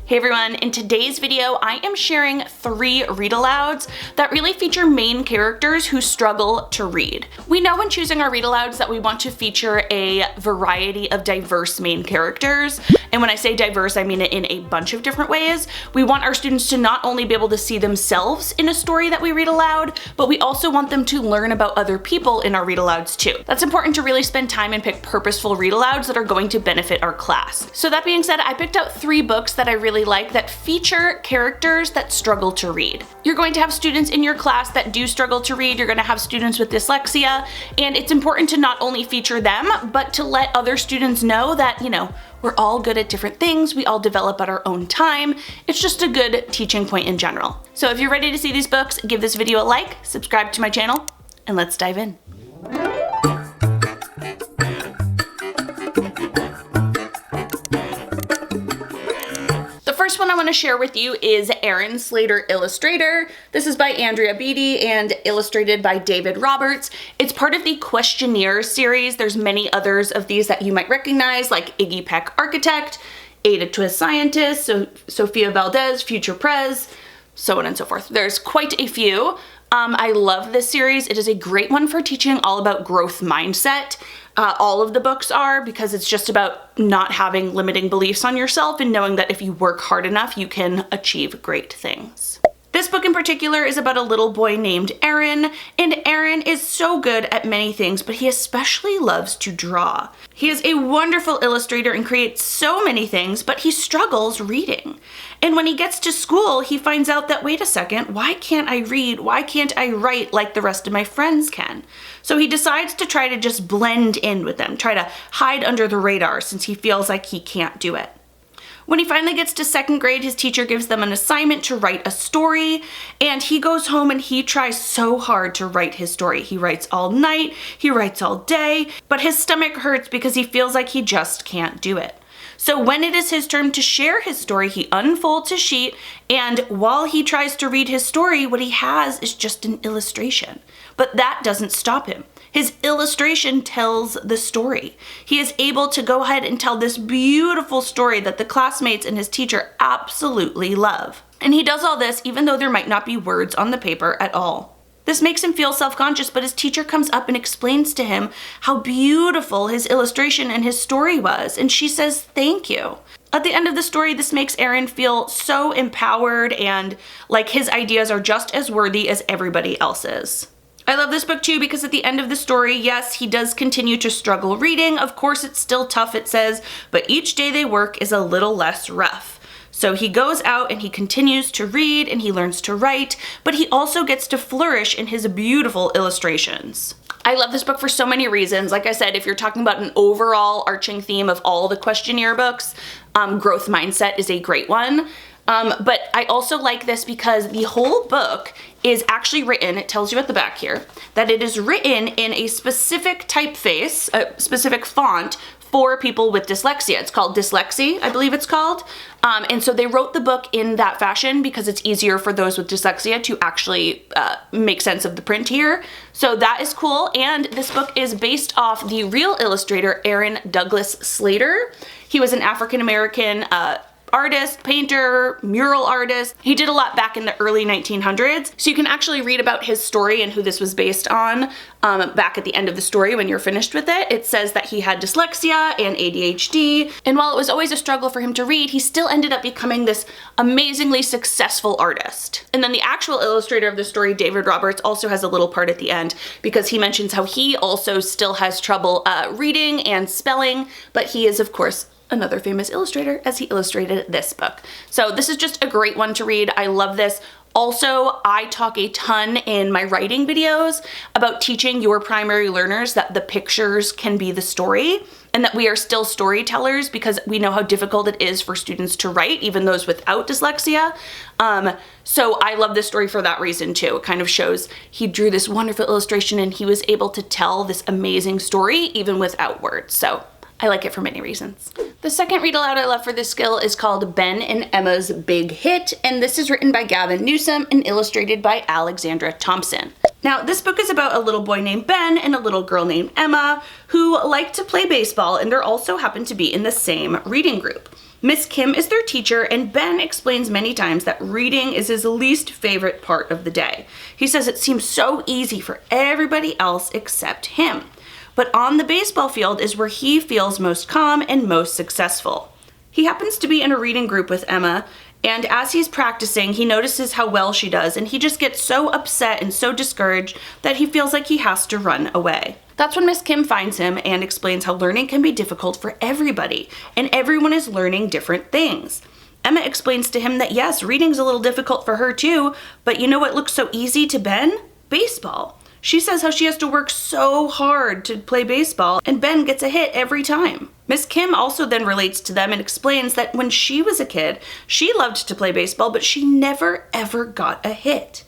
Hey everyone, in today's video, I am sharing 3 read-alouds that really feature main characters who struggle to read. We know when choosing our read-alouds that we want to feature a variety of diverse main characters. And when I say diverse, I mean it in a bunch of different ways. We want our students to not only be able to see themselves in a story that we read aloud, but we also want them to learn about other people in our read-alouds too. That's important to really spend time and pick purposeful read-alouds that are going to benefit our class. So that being said, I picked out 3 books that I really like that feature characters that struggle to read. You're going to have students in your class that do struggle to read, you're going to have students with dyslexia, and it's important to not only feature them, but to let other students know that, we're all good at different things, we all develop at our own time. It's just a good teaching point in general. So if you're ready to see these books, give this video a like, subscribe to my channel, and let's dive in. The first one I want to share with you is Erin, Slater, Illustrator. This is by Andrea Beatty and illustrated by David Roberts. It's part of the Questionnaire series. There's many others of these that you might recognize, like Iggy Peck Architect, Ada Twist Scientist, Sophia Valdez, Future Prez, so on and so forth. There's quite a few. I love this series. It is a great one for teaching all about growth mindset. All of the books are, because it's just about not having limiting beliefs on yourself and knowing that if you work hard enough, you can achieve great things. This book in particular is about a little boy named Aaron, and Aaron is so good at many things, but he especially loves to draw. He is a wonderful illustrator and creates so many things, but he struggles reading. And when he gets to school, he finds out that, wait a second, why can't I read? Why can't I write like the rest of my friends can? So he decides to try to just blend in with them, try to hide under the radar since he feels like he can't do it. When he finally gets to 2nd grade, his teacher gives them an assignment to write a story, and he goes home and he tries so hard to write his story. He writes all night, he writes all day, but his stomach hurts because he feels like he just can't do it. So when it is his turn to share his story, he unfolds his sheet, and while he tries to read his story, what he has is just an illustration. But that doesn't stop him. His illustration tells the story. He is able to go ahead and tell this beautiful story that the classmates and his teacher absolutely love. And he does all this even though there might not be words on the paper at all. This makes him feel self-conscious, but his teacher comes up and explains to him how beautiful his illustration and his story was, and she says thank you. At the end of the story, this makes Aaron feel so empowered and like his ideas are just as worthy as everybody else's. I love this book too because at the end of the story, yes, he does continue to struggle reading. Of course, it's still tough, it says, but each day they work is a little less rough. So he goes out and he continues to read and he learns to write, but he also gets to flourish in his beautiful illustrations. I love this book for so many reasons. Like I said, if you're talking about an overall arching theme of all the Questionnaire books, growth mindset is a great one. But I also like this because the whole book is actually written, it tells you at the back here, that it is written in a specific typeface, a specific font for people with dyslexia. It's called Dyslexie, I believe it's called. And so they wrote the book in that fashion because it's easier for those with dyslexia to actually make sense of the print here. So that is cool. And this book is based off the real illustrator, Aaron Douglas Slater. He was an African-American artist, painter, mural artist. He did a lot back in the early 1900s. So you can actually read about his story and who this was based on back at the end of the story when you're finished with it. It says that he had dyslexia and ADHD. And while it was always a struggle for him to read, he still ended up becoming this amazingly successful artist. And then the actual illustrator of the story, David Roberts, also has a little part at the end because he mentions how he also still has trouble reading and spelling, but he is, of course, another famous illustrator as he illustrated this book. So this is just a great one to read. I love this. Also, I talk a ton in my writing videos about teaching your primary learners that the pictures can be the story and that we are still storytellers because we know how difficult it is for students to write, even those without dyslexia. So I love this story for that reason too. It kind of shows he drew this wonderful illustration and he was able to tell this amazing story even without words. So I like it for many reasons. The second read aloud I love for this skill is called Ben and Emma's Big Hit, and this is written by Gavin Newsom and illustrated by Alexandra Thompson. Now, this book is about a little boy named Ben and a little girl named Emma who like to play baseball, and they also happen to be in the same reading group. Miss Kim is their teacher, and Ben explains many times that reading is his least favorite part of the day. He says it seems so easy for everybody else except him. But on the baseball field is where he feels most calm and most successful. He happens to be in a reading group with Emma, and as he's practicing, he notices how well she does, and he just gets so upset and so discouraged that he feels like he has to run away. That's when Miss Kim finds him and explains how learning can be difficult for everybody, and everyone is learning different things. Emma explains to him that yes, reading's a little difficult for her too, but you know what looks so easy to Ben? Baseball. She says how she has to work so hard to play baseball, and Ben gets a hit every time. Miss Kim also then relates to them and explains that when she was a kid, she loved to play baseball, but she never ever got a hit.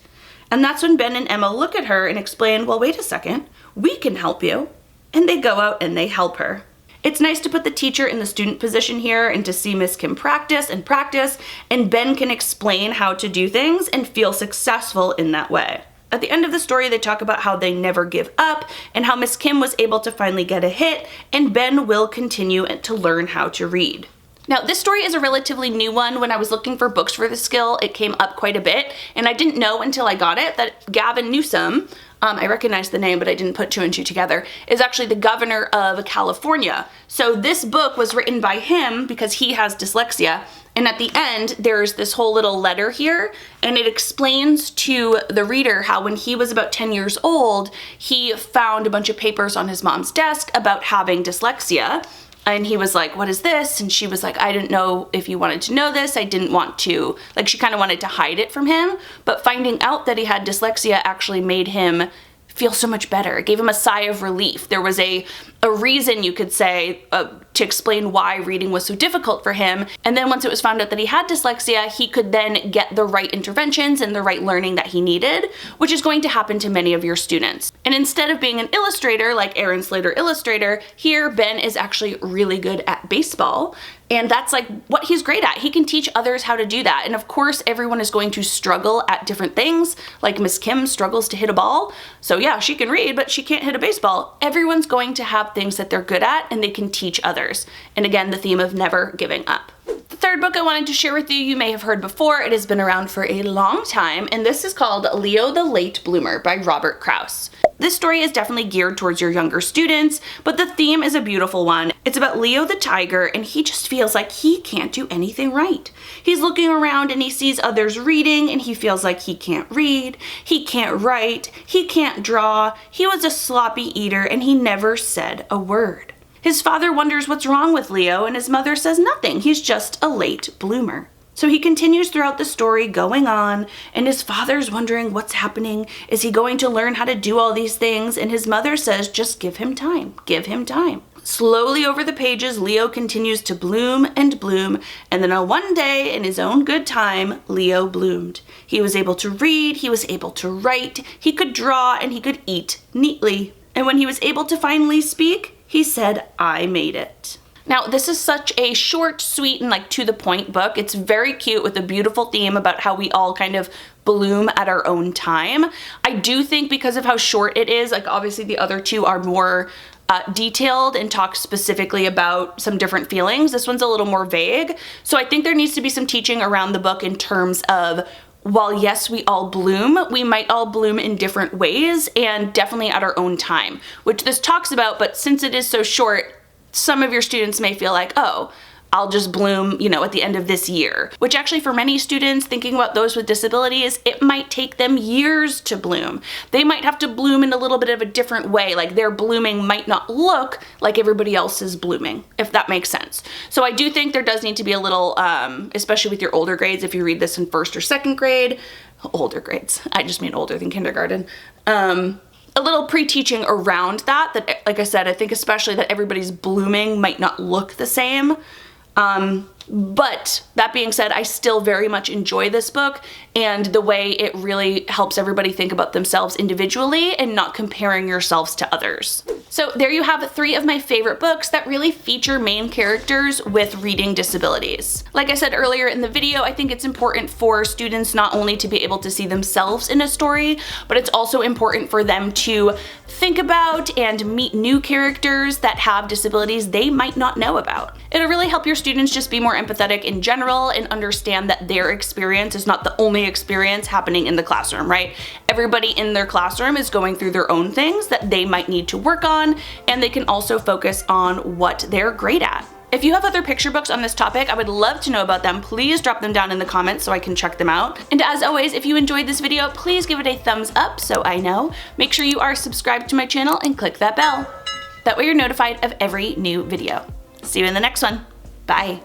And that's when Ben and Emma look at her and explain, well, wait a second, we can help you. And they go out and they help her. It's nice to put the teacher in the student position here and to see Miss Kim practice, and Ben can explain how to do things and feel successful in that way. At the end of the story, they talk about how they never give up and how Miss Kim was able to finally get a hit, and Ben will continue to learn how to read. Now, this story is a relatively new one. When I was looking for books for the skill, it came up quite a bit, and I didn't know until I got it that Gavin Newsom, I recognized the name, but I didn't put two and two together, is actually the governor of California. So this book was written by him because he has dyslexia. And at the end, there's this whole little letter here, and it explains to the reader how when he was about 10 years old, he found a bunch of papers on his mom's desk about having dyslexia. And he was like, what is this? And she was like, I didn't know if you wanted to know this. I didn't want to, like, she kind of wanted to hide it from him. But finding out that he had dyslexia actually made him feel so much better. It gave him a sigh of relief. There was a reason, you could say, to explain why reading was so difficult for him. And then once it was found out that he had dyslexia, he could then get the right interventions and the right learning that he needed, which is going to happen to many of your students. And instead of being an illustrator like Aaron Slater Illustrator, here Ben is actually really good at baseball. And that's like what he's great at. He can teach others how to do that. And of course, everyone is going to struggle at different things. Like Miss Kim struggles to hit a ball. So yeah, she can read, but she can't hit a baseball. Everyone's going to have things that they're good at and they can teach others. And again, the theme of never giving up. The third book I wanted to share with you may have heard before. It has been around for a long time, and this is called Leo the Late Bloomer by Robert Krause. This story is definitely geared towards your younger students, but the theme is a beautiful one. It's about Leo the tiger, and he just feels like he can't do anything right. He's looking around and he sees others reading, and he feels like he can't read, he can't write, he can't draw. He was a sloppy eater, and he never said a word. His father wonders what's wrong with Leo, and his mother says nothing. He's just a late bloomer. So he continues throughout the story going on, and his father's wondering what's happening. Is he going to learn how to do all these things? And his mother says, just give him time, give him time. Slowly over the pages, Leo continues to bloom, and then on one day, in his own good time, Leo bloomed. He was able to read, he was able to write, he could draw, and he could eat neatly. And when he was able to finally speak, he said, I made it. Now, this is such a short, sweet, and to the point book. It's very cute with a beautiful theme about how we all kind of bloom at our own time. I do think because of how short it is, obviously the other two are more detailed and talk specifically about some different feelings. This one's a little more vague. So I think there needs to be some teaching around the book in terms of, while yes, we all bloom, we might all bloom in different ways and definitely at our own time, which this talks about, but since it is so short, some of your students may feel like, oh, I'll just bloom, at the end of this year, which actually for many students, thinking about those with disabilities, it might take them years to bloom. They might have to bloom in a little bit of a different way. Their blooming might not look like everybody else is blooming, if that makes sense. So I do think there does need to be a little, especially with your older grades, if you read this in first or second grade, older grades, I just mean older than kindergarten, a little pre-teaching around that, like I said, I think especially that everybody's blooming might not look the same. But that being said, I still very much enjoy this book and the way it really helps everybody think about themselves individually and not comparing yourselves to others. So there you have 3 of my favorite books that really feature main characters with reading disabilities. Like I said earlier in the video, I think it's important for students not only to be able to see themselves in a story, but it's also important for them to think about and meet new characters that have disabilities they might not know about. It'll really help your students just be more more empathetic in general and understand that their experience is not the only experience happening in the classroom, right? Everybody in their classroom is going through their own things that they might need to work on, and they can also focus on what they're great at. If you have other picture books on this topic, I would love to know about them. Please drop them down in the comments so I can check them out. And as always, if you enjoyed this video, please give it a thumbs up so I know. Make sure you are subscribed to my channel and click that bell. That way you're notified of every new video. See you in the next one. Bye.